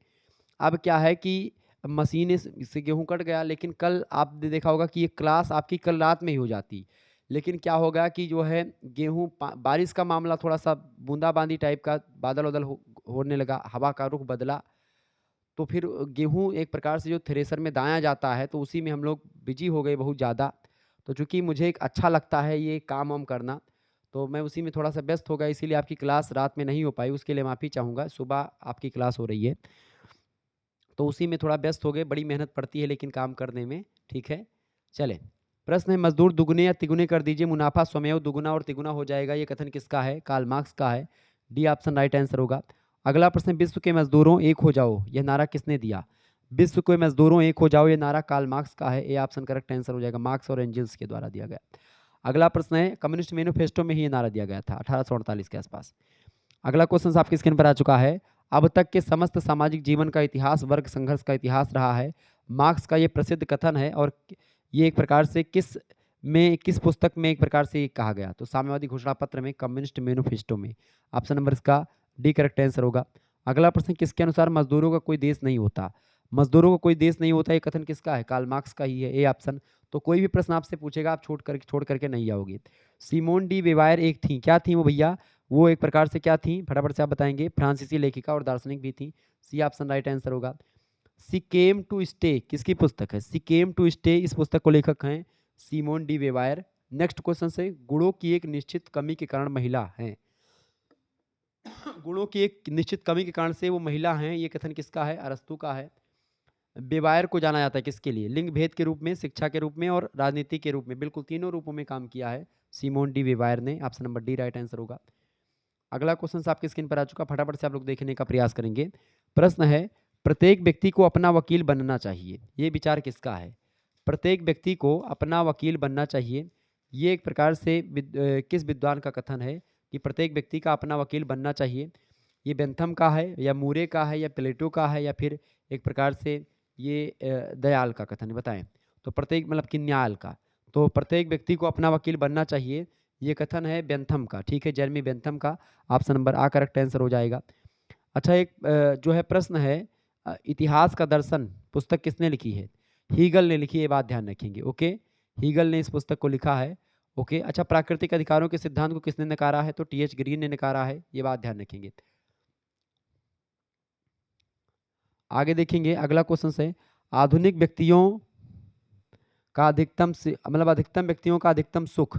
अब क्या है कि मशीन से गेहूं कट गया। लेकिन कल आपने देखा होगा कि ये क्लास आपकी कल रात में ही हो जाती। लेकिन क्या होगा कि जो है गेहूं बारिश का मामला थोड़ा सा बूंदाबांदी टाइप का, बादल वादल होने लगा, हवा का रुख बदला, तो फिर गेहूँ एक प्रकार से जो थ्रेसर में दाया जाता है तो उसी में हम लोग बिजी हो गए बहुत ज़्यादा। तो चूँकि मुझे एक अच्छा लगता है ये काम वाम करना, तो मैं उसी में थोड़ा सा व्यस्त हो गया, इसीलिए आपकी क्लास रात में नहीं हो पाई, उसके लिए माफ़ी चाहूँगा। सुबह आपकी क्लास हो रही है तो उसी में थोड़ा व्यस्त हो गए। बड़ी मेहनत पड़ती है लेकिन काम करने में। ठीक है, चले। प्रश्न है, मजदूर दुगने या तिगुने कर दीजिए, मुनाफा स्वमेव दुगुना और तिगुना हो जाएगा, ये कथन किसका है? कार्ल मार्क्स का है। डी ऑप्शन राइट आंसर होगा। अगला प्रश्न, विश्व के मजदूरों एक हो जाओ, यह नारा किसने दिया? विश्व के मजदूरों एक हो जाओ, ये नारा कार्ल मार्क्स का है। ए ऑप्शन करेक्ट आंसर हो जाएगा। मार्क्स और एंजल्स के द्वारा दिया गया। अगला प्रश्न है, कम्युनिस्ट मैनिफेस्टो में ही ये नारा दिया गया था 1848 के आसपास। अगला क्वेश्चन आपकी स्क्रीन पर आ चुका है, अब तक के समस्त सामाजिक जीवन का इतिहास वर्ग संघर्ष का इतिहास रहा है। मार्क्स का ये प्रसिद्ध कथन है और ये एक प्रकार से किस पुस्तक में एक प्रकार से कहा गया? तो साम्यवादी घोषणा पत्र में, कम्युनिस्ट मैनिफेस्टो में। ऑप्शन नंबर इसका डी करेक्ट आंसर होगा। अगला प्रश्न, किसके अनुसार मजदूरों का कोई देश नहीं होता? मजदूरों का कोई देश नहीं होता, ये कथन किसका है? कार्ल मार्क्स का ही है, ए ऑप्शन। तो कोई भी प्रश्न आपसे पूछेगा आप छोड़ करके नहीं आओगे। सिमोन डी वेवायर एक थी, क्या थी वो भैया? वो एक प्रकार से क्या थी, फटाफट से आप बताएंगे। फ्रांसीसी लेखिका और दार्शनिक भी थी। सी ऑप्शन राइट आंसर होगा। सी केम टू स्टे किसकी पुस्तक है? सी केम टू स्टे, इस पुस्तक को लेखक हैं सिमोन डी वेवायर। नेक्स्ट क्वेश्चन से, गुणों की एक निश्चित कमी के कारण महिला हैं। गुणों की एक निश्चित कमी के कारण से वो महिला हैं, ये कथन किसका है? अरस्तू का है। वेवायर को जाना जाता है किसके लिए? लिंग भेद के रूप में, शिक्षा के रूप में और राजनीति के रूप में, बिल्कुल तीनों रूपों में काम किया है सिमोन डी वेवायर ने। Option number D right answer होगा। अगला क्वेश्चन आपकी स्क्रीन पर आ चुका, फटाफट से आप लोग देखने का प्रयास करेंगे। प्रश्न है, प्रत्येक व्यक्ति को अपना वकील बनना चाहिए, ये विचार किसका है? प्रत्येक व्यक्ति को अपना वकील बनना चाहिए, ये एक प्रकार से किस विद्वान का कथन है कि प्रत्येक व्यक्ति का अपना वकील बनना चाहिए? ये बेंथम का है या मूरे का है या प्लेटो का है या फिर एक प्रकार से ये दयाल का कथन है, बताएं। तो प्रत्येक मतलब किन्याल का। तो प्रत्येक व्यक्ति को अपना वकील बनना चाहिए, ये कथन है बेंथम का, ठीक है, जेरमी बेंथम का। ऑप्शन नंबर आ करेक्ट आंसर हो जाएगा। अच्छा, एक जो है प्रश्न है, इतिहास का दर्शन पुस्तक किसने लिखी है? हीगल ने लिखी है, ये बात ध्यान रखेंगे। ओके, हीगल ने इस पुस्तक को लिखा है। ओके, अच्छा, प्राकृतिक अधिकारों के सिद्धांत को किसने नकारा है? तो टीएच ग्रीन ने नकारा है, ये बात ध्यान रखेंगे। आगे देखेंगे, अगला क्वेश्चन है, आधुनिक व्यक्तियों का मतलब अधिकतम व्यक्तियों का अधिकतम सुख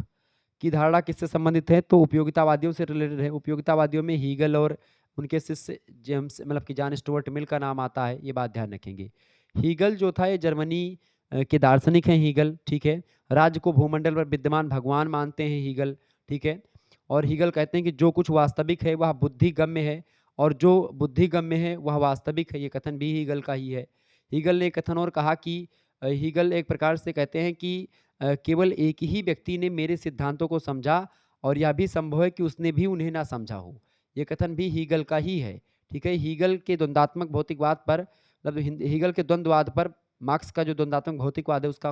की धारणा किससे संबंधित है? तो उपयोगितावादियों से रिलेटेड है। उपयोगितावादियों में हीगल और उनके शिष्य जेम्स मतलब कि जॉन स्टुअर्ट मिल का नाम आता है, ये बात ध्यान रखेंगे। हीगल जो था ये जर्मनी के दार्शनिक हैं हीगल, ठीक है। राज्य को भूमंडल पर विद्यमान भगवान मानते हैं हीगल, ठीक है। और हीगल कहते हैं कि जो कुछ वास्तविक है वह बुद्धिगम्य है और जो बुद्धिगम्य है वह वास्तविक है, ये कथन भी हीगल का ही है। हीगल ने कथन और कहा कि हीगल एक प्रकार से कहते हैं कि केवल एक ही व्यक्ति ने मेरे सिद्धांतों को समझा और यह भी संभव है कि उसने भी उन्हें ना समझा हो, ये कथन भी हीगल का ही है, ठीक है। हीगल के द्वंद्वात्मक भौतिकवाद पर मतलब हीगल के द्वंद्ववाद पर मार्क्स का जो द्वंद्वात्मक भौतिकवाद है उसका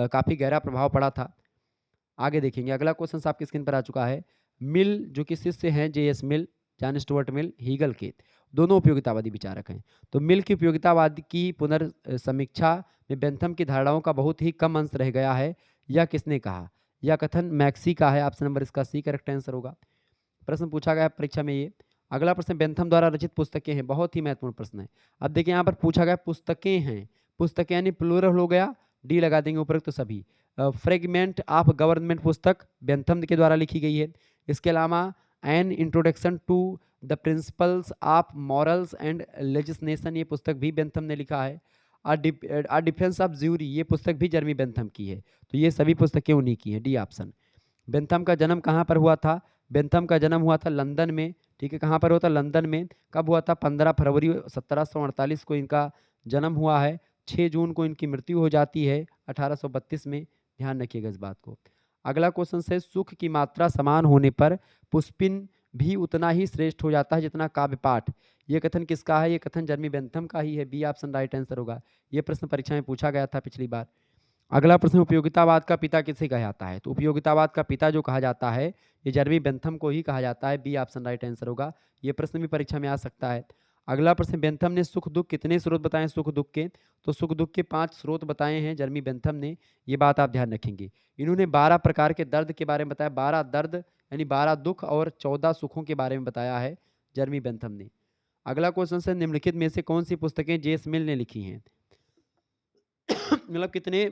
काफ़ी गहरा प्रभाव पड़ा था। आगे देखेंगे, अगला क्वेश्चन आपकी स्क्रीन पर आ चुका है। मिल जो कि शिष्य हैं जे.एस. मिल, जॉन स्टुअर्ट मिल, हीगल के, दोनों उपयोगितावादी विचारक हैं। तो मिल की उपयोगितावाद की पुनर्समीक्षा में बेंथम की धारणाओं का बहुत ही कम अंश रह गया है, यह किसने कहा? यह कथन मैक्सी का है। ऑप्शन नंबर इसका सी करेक्ट आंसर होगा। प्रश्न पूछा गया परीक्षा में ये। अगला प्रश्न, बेंथम द्वारा रचित पुस्तकें हैं, बहुत ही महत्वपूर्ण प्रश्न है। अब देखिए यहाँ पर पूछा गया पुस्तकें हैं, पुस्तकें यानी प्लूरल हो गया, डी लगा देंगे उपरोक्त तो सभी। फ्रेगमेंट ऑफ गवर्नमेंट पुस्तक बेंथम के द्वारा लिखी गई है। इसके अलावा an introduction to the principles of morals and legislation, ये पुस्तक भी बेंथम ने लिखा है। आ डिफेंस ऑफ ज्यूरी, ये पुस्तक भी जर्मी बेंथम की है। तो ये सभी पुस्तकें उन्हीं की हैं, डी ऑप्शन। बेंथम का जन्म कहाँ पर हुआ था? बेंथम का जन्म हुआ था लंदन में, ठीक है। कहाँ पर हुआ था? लंदन में। कब हुआ था? 15 फरवरी 1748 को इनका जन्म हुआ है। 6 जून को इनकी मृत्यु हो जाती है 1832 में, ध्यान रखिएगा इस बात को। अगला क्वेश्चन है, सुख की मात्रा समान होने पर पुष्पिन भी उतना ही श्रेष्ठ हो जाता है जितना काव्य पाठ, ये कथन किसका है? ये कथन जर्मी बेंथम का ही है, बी ऑप्शन राइट आंसर होगा। ये प्रश्न परीक्षा में पूछा गया था पिछली बार। अगला प्रश्न, उपयोगितावाद का पिता किसे कहा जाता है? तो उपयोगितावाद का पिता जो कहा जाता है ये जर्मी बेंथम को ही कहा जाता है, बी ऑप्शन राइट आंसर होगा। ये प्रश्न भी परीक्षा में आ सकता है। अगला प्रश्न, बेंथम ने सुख दुख कितने स्रोत बताए सुख दुख के? तो सुख दुख के 5 स्रोत बताए हैं जर्मी बेंथम ने, ये बात आप ध्यान रखेंगे। इन्होंने 12 प्रकार के दर्द के बारे में बताया, 12 दर्द यानी 12 दुख और 14 सुखों के बारे में बताया है जर्मी बेंथम ने। अगला क्वेश्चन है, निम्नलिखित में से कौन सी पुस्तकें जे.एस. मिल ने लिखी हैं? मतलब कितने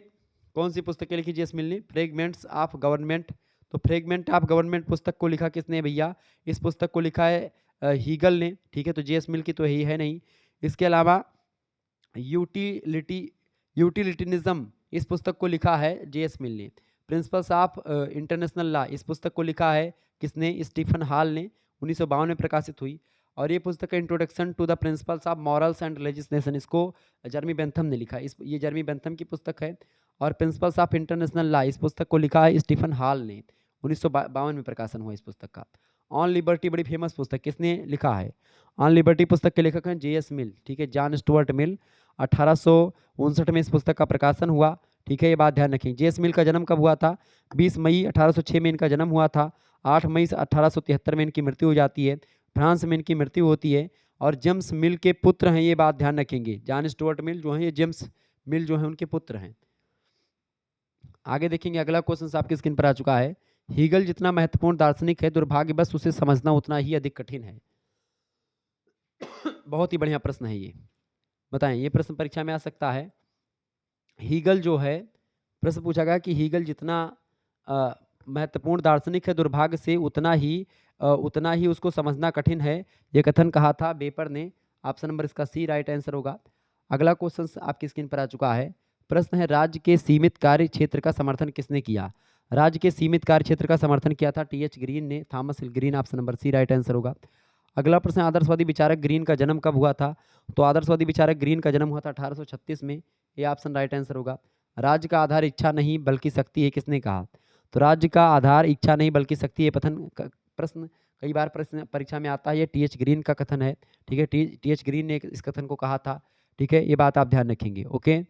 कौन सी पुस्तकें लिखी जे.एस. मिल ने? फ्रेगमेंट्स ऑफ गवर्नमेंट, तो फ्रेगमेंट ऑफ गवर्नमेंट पुस्तक को लिखा किसने भैया? इस पुस्तक को लिखा है हीगल ने, ठीक है। तो जे.एस. मिल की तो यही है नहीं। इसके अलावा यूटिलिटिनिज्म, इस पुस्तक को लिखा है जे.एस. मिल ने। प्रिंसिपल्स ऑफ इंटरनेशनल लॉ, इस पुस्तक को लिखा है किसने? स्टीफन हॉल ने, 1952 में प्रकाशित हुई। और ये पुस्तक introduction to the principles of morals and legislation, इसको जर्मी बेंथम ने लिखा। ये जर्मी बेंथम की पुस्तक है। और प्रिंसिपल्स ऑफ इंटरनेशनल लॉ, इस पुस्तक को लिखा है स्टीफन हॉल ने, 1952 में प्रकाशन हुआ इस पुस्तक का। ऑन लिबर्टी बड़ी फेमस पुस्तक, किसने लिखा है? ऑन लिबर्टी पुस्तक के लेखक हैं जे.एस. मिल, ठीक है, जॉन स्टुअर्ट मिल। 1859 में इस पुस्तक का प्रकाशन हुआ, ठीक है, ये बात ध्यान रखें। जे.एस. मिल का जन्म कब हुआ था? 20 मई 1806 में इनका जन्म हुआ था। 8 मई 1873 में इनकी मृत्यु हो जाती है, फ्रांस में इनकी मृत्यु होती है। और जेम्स मिल के पुत्र हैं, ये बात ध्यान रखेंगे। जॉन स्टुअर्ट मिल जो हैं, ये जेम्स मिल जो हैं उनके पुत्र हैं। आगे देखेंगे, अगला क्वेश्चन आपकी स्क्रीन पर आ चुका है। हीगल जितना महत्वपूर्ण दार्शनिक है, दुर्भाग्यवश उसे समझना उतना ही अधिक कठिन है। बहुत ही बढ़िया प्रश्न है ये, बताएं, ये प्रश्न परीक्षा में आ सकता है। हीगल जो है, प्रश्न पूछा गया कि हीगल जितना महत्वपूर्ण दार्शनिक है, दुर्भाग्य से उतना ही उसको समझना कठिन है, ये कथन कहा था बेपर ने। ऑप्शन नंबर इसका सी राइट आंसर होगा। अगला क्वेश्चन आपकी स्क्रीन पर आ चुका है। प्रश्न है, राज्य के सीमित कार्य क्षेत्र का समर्थन किसने किया? राज्य के सीमित कार्य क्षेत्र का समर्थन किया था टी.एच. ग्रीन ने, Thomas Hill Green. Option number C right answer होगा। अगला प्रश्न, आदर्शवादी विचारक ग्रीन का जन्म कब हुआ था? तो आदर्शवादी विचारक ग्रीन का जन्म हुआ था 1836 में, ये ऑप्शन राइट आंसर होगा। राज्य का आधार इच्छा नहीं बल्कि शक्ति है, किसने कहा? तो राज्य का आधार इच्छा नहीं बल्कि शक्ति है प्रश्न कई बार प्रश्न परीक्षा में आता है, ये टी.एच. ग्रीन का कथन है, ठीक है, टी.एच. ग्रीन ने इस कथन को कहा था, ठीक है, ये बात आप ध्यान रखेंगे। ओके,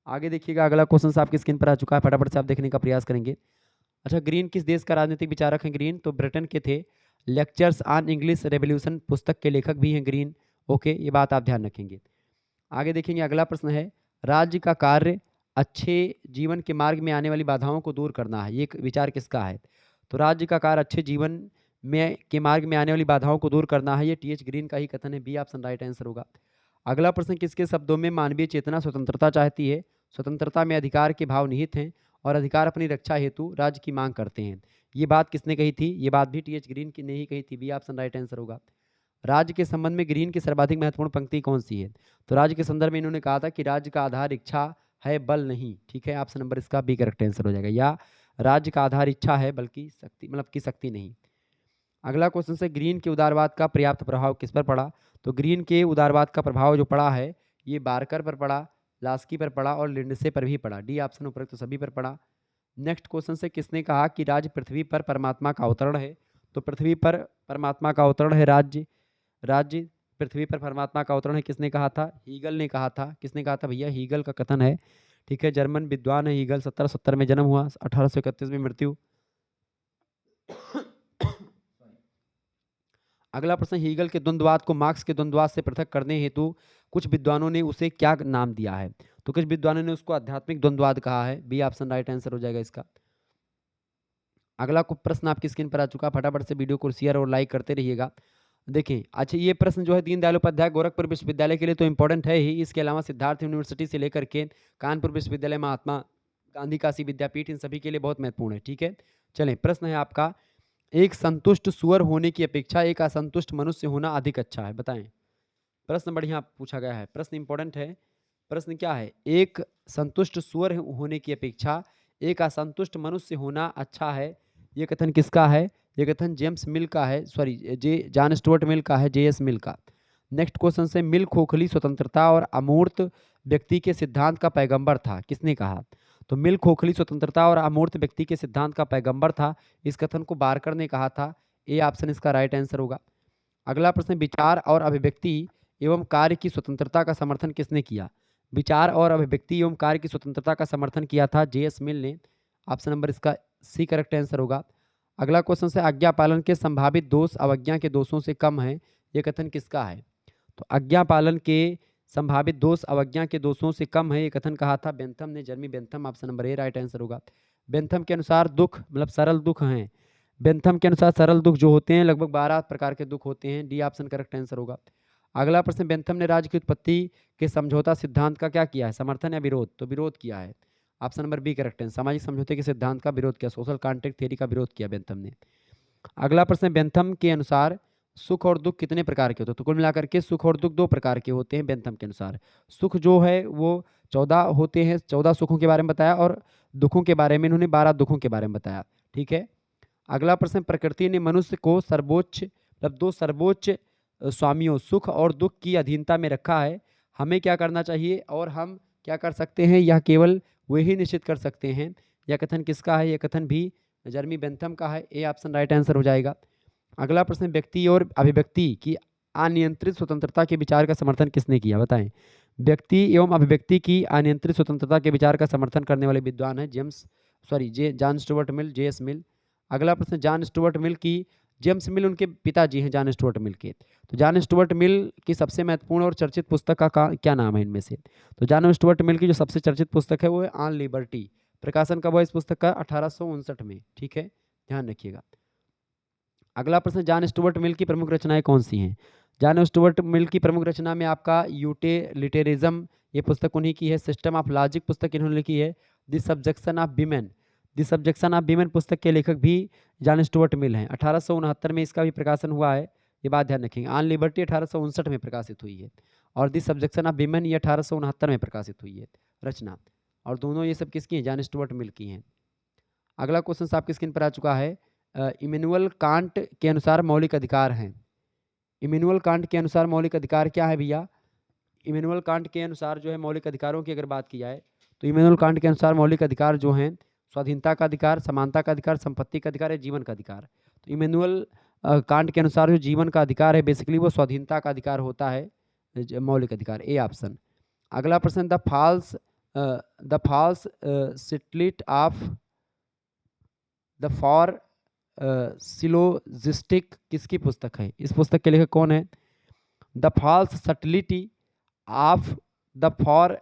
आगे देखिएगा, अगला क्वेश्चन आपकी स्क्रीन पर आ चुका है, फटाफट से आप देखने का प्रयास करेंगे। अच्छा, ग्रीन किस देश का राजनीतिक विचारक हैं? ग्रीन तो ब्रिटेन के थे। लेक्चर्स ऑन इंग्लिश रेवोल्यूशन पुस्तक के लेखक भी हैं ग्रीन। ओके, ये बात आप ध्यान रखेंगे। आगे देखेंगे, अगला प्रश्न है, राज्य का कार्य अच्छे जीवन के मार्ग में आने वाली बाधाओं को दूर करना है, ये विचार किसका है? तो राज्य का कार्य अच्छे जीवन में के मार्ग में आने वाली बाधाओं को दूर करना है, ये टी.एच. ग्रीन का ही कथन है, बी ऑप्शन राइट आंसर होगा। अगला प्रश्न, किसके शब्दों में मानवीय चेतना स्वतंत्रता चाहती है? स्वतंत्रता में अधिकार के भाव निहित हैं और अधिकार अपनी रक्षा हेतु राज्य की मांग करते हैं, ये बात किसने कही थी? ये बात भी टी.एच. ग्रीन की ने ही कही थी, बी ऑप्शन राइट आंसर होगा। राज्य के संबंध में ग्रीन की सर्वाधिक महत्वपूर्ण पंक्ति कौन सी है? तो राज्य के संदर्भ में इन्होंने कहा था कि राज्य का आधार इच्छा है, बल नहीं, ठीक है, ऑप्शन नंबर इसका बी करेक्ट आंसर हो जाएगा, या राज्य का आधार इच्छा है बल्कि शक्ति, मतलब की शक्ति नहीं। अगला क्वेश्चन से, ग्रीन के उदारवाद का पर्याप्त प्रभाव किस पर पड़ा? तो ग्रीन के उदारवाद का प्रभाव जो पड़ा है, ये बारकर पर पड़ा, लास्की पर पड़ा और लिंडसे पर भी पड़ा, डी ऑप्शन उपरोक्त तो सभी पर पड़ा। नेक्स्ट क्वेश्चन से, किसने कहा कि राज्य पृथ्वी पर परमात्मा का अवतरण है? तो पृथ्वी पर परमात्मा का अवतरण है राज्य पृथ्वी पर परमात्मा का अवतरण है, किसने कहा था? हीगल ने कहा था। किसने कहा था भैया? हीगल का कथन है, ठीक है, जर्मन विद्वान है हीगल। 1770 में जन्म हुआ, 1831 में मृत्यु। अगला प्रश्न, हीगल के द्वंद्ववाद को मार्क्स के द्वंद्ववाद से पृथक करने हेतु कुछ विद्वानों ने उसे क्या नाम दिया है? तो कुछ विद्वानों ने उसको आध्यात्मिक द्वंद्ववाद कहा है, बी ऑप्शन राइट आंसर हो जाएगा इसका। अगला प्रश्न आपकी स्क्रीन पर आ चुका, फटाफट से वीडियो को शेयर और लाइक करते रहिएगा। देखें, अच्छा, ये प्रश्न जो है दीनदयाल उपाध्याय गोरखपुर विश्वविद्यालय के लिए तो इंपॉर्टेंट है ही, इसके अलावा सिद्धार्थ यूनिवर्सिटी से लेकर के कानपुर विश्वविद्यालय, महात्मा गांधी काशी विद्यापीठ, इन सभी के लिए बहुत महत्वपूर्ण है, ठीक है। चलें, प्रश्न है आपका, एक संतुष्ट सुअर होने की अपेक्षा एक असंतुष्ट मनुष्य होना अधिक अच्छा है, बताएं। प्रश्न बढ़िया पूछा गया है, प्रश्न इंपॉर्टेंट है। प्रश्न क्या है? एक संतुष्ट सुअर होने की अपेक्षा एक असंतुष्ट मनुष्य होना अच्छा है, ये कथन किसका है? ये कथन जेम्स मिल का है, सॉरी जॉन स्टुअर्ट मिल का है, जे.एस. मिल का। नेक्स्ट क्वेश्चन से, मिल खोखली स्वतंत्रता और अमूर्त व्यक्ति के सिद्धांत का पैगंबर था, किसने कहा? तो मिल खोखली स्वतंत्रता और अमूर्त व्यक्ति के सिद्धांत का पैगंबर था, इस कथन को बारकर ने कहा था, ए ऑप्शन इसका राइट आंसर होगा। अगला प्रश्न, विचार और अभिव्यक्ति एवं कार्य की स्वतंत्रता का समर्थन किसने किया? विचार और अभिव्यक्ति एवं कार्य की स्वतंत्रता का समर्थन किया था जे.एस. मिल ने, ऑप्शन नंबर इसका सी करेक्ट आंसर होगा। अगला क्वेश्चन से, आज्ञा पालन के संभावित दोष अवज्ञा के दोषों से कम है, यह कथन किसका है? तो आज्ञा पालन के संभावित दोष अवज्ञा के दोषों से कम है, यह कथन कहा था बेंथम ने, Jeremy Bentham, option number A right answer होगा। बेंथम के अनुसार दुख मतलब सरल दुख हैं, बेंथम के अनुसार सरल दुख जो होते हैं लगभग 12 प्रकार के दुख होते हैं, डी ऑप्शन करेक्ट आंसर होगा। अगला प्रश्न, बेंथम ने राज्य की उत्पत्ति के समझौता सिद्धांत का क्या किया है? समर्थन या विरोध? तो विरोध किया है, ऑप्शन नंबर बी करेक्ट है, सामाजिक समझौते के सिद्धांत का विरोध किया, सोशल कॉन्ट्रैक्ट थ्योरी का विरोध किया बेंथम ने। अगला प्रश्न, बेंथम के अनुसार सुख और दुख कितने प्रकार के होते हैं? तो कुल मिलाकर के सुख और दुख 2 प्रकार के होते हैं बेंथम के अनुसार। सुख जो है वो 14 होते हैं, 14 सुखों के बारे में बताया, और दुखों के बारे में इन्होंने 12 दुखों के बारे में बताया, ठीक है। अगला प्रश्न, प्रकृति ने मनुष्य को सर्वोच्च मतलब 2 सर्वोच्च स्वामियों सुख और दुख की अधीनता में रखा है, हमें क्या करना चाहिए और हम क्या कर सकते हैं, यह केवल वे ही निश्चित कर सकते हैं। यह कथन किसका है, यह कथन भी जर्मी बेंथम का है। ए ऑप्शन राइट आंसर हो जाएगा। अगला प्रश्न, व्यक्ति और अभिव्यक्ति की अनियंत्रित स्वतंत्रता के विचार का समर्थन किसने किया, बताएं। व्यक्ति एवं अभिव्यक्ति की अनियंत्रित स्वतंत्रता के विचार का समर्थन करने वाले विद्वान है जॉन स्टुअर्ट मिल, जेएस मिल। अगला प्रश्न, जॉन स्टुअर्ट मिल की, जेम्स मिल उनके पिताजी हैं जॉन स्टुअर्ट मिल के। तो जॉन स्टुअर्ट मिल की सबसे महत्वपूर्ण और चर्चित पुस्तक का क्या नाम है इनमें से। तो जॉन स्टुअर्ट मिल की जो सबसे चर्चित पुस्तक है वो है ऑन लिबर्टी। प्रकाशन कब हुआ इस पुस्तक का, 1859 में, ठीक है, ध्यान रखिएगा। अगला प्रश्न, जॉन स्टुअर्ट मिल की प्रमुख रचनाएं कौन सी हैं। जॉन स्टुअर्ट मिल की प्रमुख रचना में आपका यूटिलिटेरिज्म, ये पुस्तक उन्हीं की है। सिस्टम ऑफ लॉजिक पुस्तक इन्होंने लिखी है। The subjection of women, the subjection of women पुस्तक के लेखक भी जॉन स्टुअर्ट मिल हैं। 1869 में इसका भी प्रकाशन हुआ है, ये बात ध्यान रखेंगे। ऑन लिबर्टी 1859 में प्रकाशित हुई है और द सब्जेक्शन ऑफ विमेन ये 1869 में प्रकाशित हुई है रचना। और दोनों ये सब किसकी हैं, जॉन स्टुअर्ट मिल की हैं। अगला क्वेश्चन आपकी स्क्रीन पर आ चुका है। इमैनुअल कांट के अनुसार मौलिक अधिकार हैं। इमैनुअल कांट के अनुसार मौलिक अधिकार क्या है भैया। इमैनुअल कांट के अनुसार जो है मौलिक अधिकारों की अगर बात की जाए तो इमैनुअल कांट के अनुसार मौलिक अधिकार जो हैं, स्वाधीनता का अधिकार, समानता का अधिकार, संपत्ति का अधिकार है, जीवन का अधिकार। तो इमैनुअल कांट के अनुसार जो जीवन का अधिकार है बेसिकली वो स्वाधीनता का अधिकार होता है, मौलिक अधिकार, ए ऑप्शन। अगला प्रश्न, the false subtlety of the four syllogistic किसकी पुस्तक है, इस पुस्तक के लेखक कौन है। The false subtlety of the four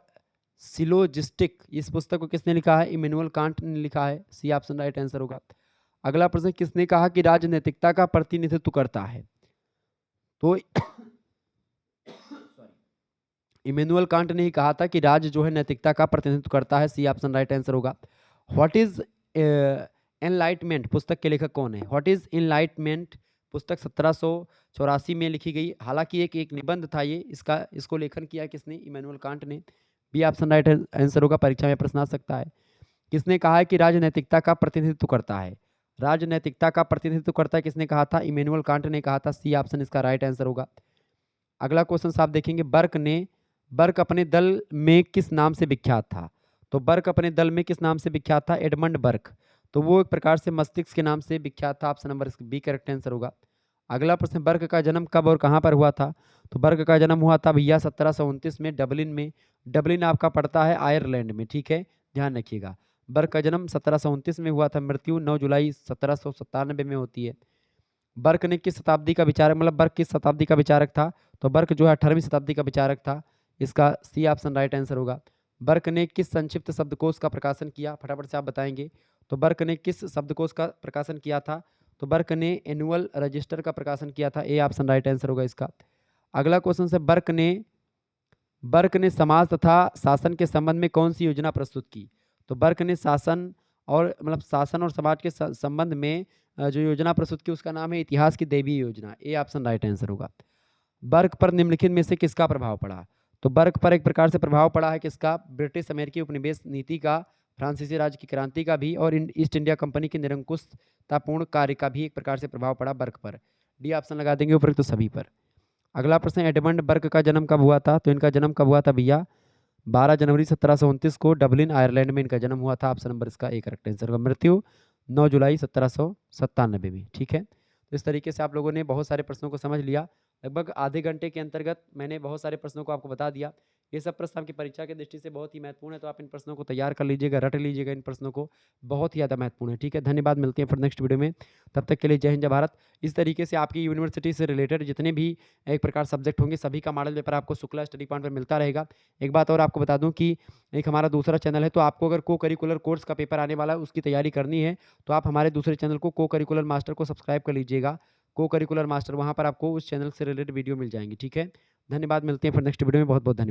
syllogistic, इस पुस्तक को किसने लिखा है, इमैनुअल कांट ने लिखा है, सी ऑप्शन राइट आंसर होगा। अगला प्रश्न, किसने कहा कि राजनैतिकता का प्रतिनिधित्व करता है। तो इमैनुअल कांट ने ही कहा था कि राज जो है नैतिकता का प्रतिनिधित्व करता है, सी ऑप्शन राइट आंसर होगा। व्हाट इज एनलाइटमेंट पुस्तक के लेखक कौन है। व्हाट इज एनलाइटमेंट पुस्तक 1784 में लिखी गई। हालांकि एक निबंध था ये, इसको लेखन किया किसने, इमैनुअल कांट ने, बी ऑप्शन राइट आंसर होगा। परीक्षा में प्रश्न आ सकता है। किसने कहा है कि राजनैतिकता का प्रतिनिधित्व करता है, राजनैतिकता का प्रतिनिधित्व करता है किसने कहा था, इमैनुअल कांट ने कहा था, सी ऑप्शन इसका राइट आंसर होगा। अगला क्वेश्चन आप देखेंगे, बर्क अपने दल में किस नाम से विख्यात था। तो बर्क अपने दल में किस नाम से विख्यात था, एडमंड बर्क। तो वो एक प्रकार से मस्तिष्क के नाम से विख्यात था, option number B correct answer होगा। अगला प्रश्न, बर्क का जन्म कब और कहाँ पर हुआ था। तो बर्क का जन्म हुआ था भैया 1729 में डबलिन में। डबलिन आपका पड़ता है आयरलैंड में, ठीक है, ध्यान रखिएगा। बर्क का जन्म 1729 में हुआ था, मृत्यु 9 जुलाई 1797 में होती है। बर्क ने किस शताब्दी का विचारक, मतलब बर्क किस शताब्दी का विचारक था। तो बर्क जो है 18वीं शताब्दी का विचारक था, इसका सी ऑप्शन राइट आंसर होगा। बर्क ने किस संक्षिप्त शब्दकोश का प्रकाशन किया, फटाफट से आप बताएंगे। तो बर्क ने किस शब्दकोश का प्रकाशन किया था। तो बर्क ने एनुअल रजिस्टर का प्रकाशन किया था, ए ऑप्शन राइट आंसर होगा इसका। अगला क्वेश्चन से, बर्क ने समाज तथा शासन के संबंध में कौन सी योजना प्रस्तुत की। तो बर्क ने शासन और समाज के संबंध में जो योजना प्रस्तुत की उसका नाम है इतिहास की दैवीय योजना, ए ऑप्शन राइट आंसर होगा। बर्क पर निम्नलिखित में से किसका प्रभाव पड़ा। तो बर्क पर एक प्रकार से प्रभाव पड़ा है किसका, ब्रिटिश अमेरिकी उपनिवेश नीति का, फ्रांसीसी राज की क्रांति का भी, और ईस्ट इंडिया कंपनी के निरंकुशतापूर्ण कार्य का भी एक प्रकार से प्रभाव पड़ा बर्क पर। डी ऑप्शन लगा देंगे उपरोक्त सभी पर। अगला प्रश्न, एडमंड बर्क का जन्म कब हुआ था। तो इनका जन्म कब हुआ था भैया, 12 जनवरी 1729 को डबलिन आयरलैंड में इनका जन्म हुआ था, ऑप्शन नंबर इसका एक करेक्ट आंसर होगा। मृत्यु 9 जुलाई 1797 में, ठीक है। तो इस तरीके से आप लोगों ने बहुत सारे प्रश्नों को समझ लिया। लगभग आधे घंटे के अंतर्गत मैंने बहुत सारे प्रश्नों को आपको बता दिया। ये सब प्रश्न आपकी परीक्षा की दृष्टि से बहुत ही महत्वपूर्ण है, तो आप इन प्रश्नों को तैयार कर लीजिएगा, रट लीजिएगा इन प्रश्नों को, बहुत ही ज़्यादा महत्वपूर्ण है, ठीक है। धन्यवाद, मिलते हैं फिर नेक्स्ट वीडियो में, तब तक के लिए जय हिंद जय भारत। इस तरीके से आपकी यूनिवर्सिटी से रिलेटेड जितने भी एक प्रकार सब्जेक्ट होंगे सभी का मॉडल पेपर आपको शुक्ला स्टडी पॉइंट पर मिलता रहेगा। एक बात और आपको बता दूं कि एक हमारा दूसरा चैनल है, तो आपको अगर को करिकुलर कोर्स का पेपर आने वाला है उसकी तैयारी करनी है तो आप हमारे दूसरे चैनल को करिकुलर मास्टर को सब्सक्राइब कर लीजिएगा। को करिकुलर मास्टर, वहाँ पर आपको उस चैनल से रिलेटेड वीडियो मिल जाएंगी, ठीक है। धन्यवाद, मिलते हैं फिर नेक्स्ट वीडियो में, बहुत बहुत धन्यवाद।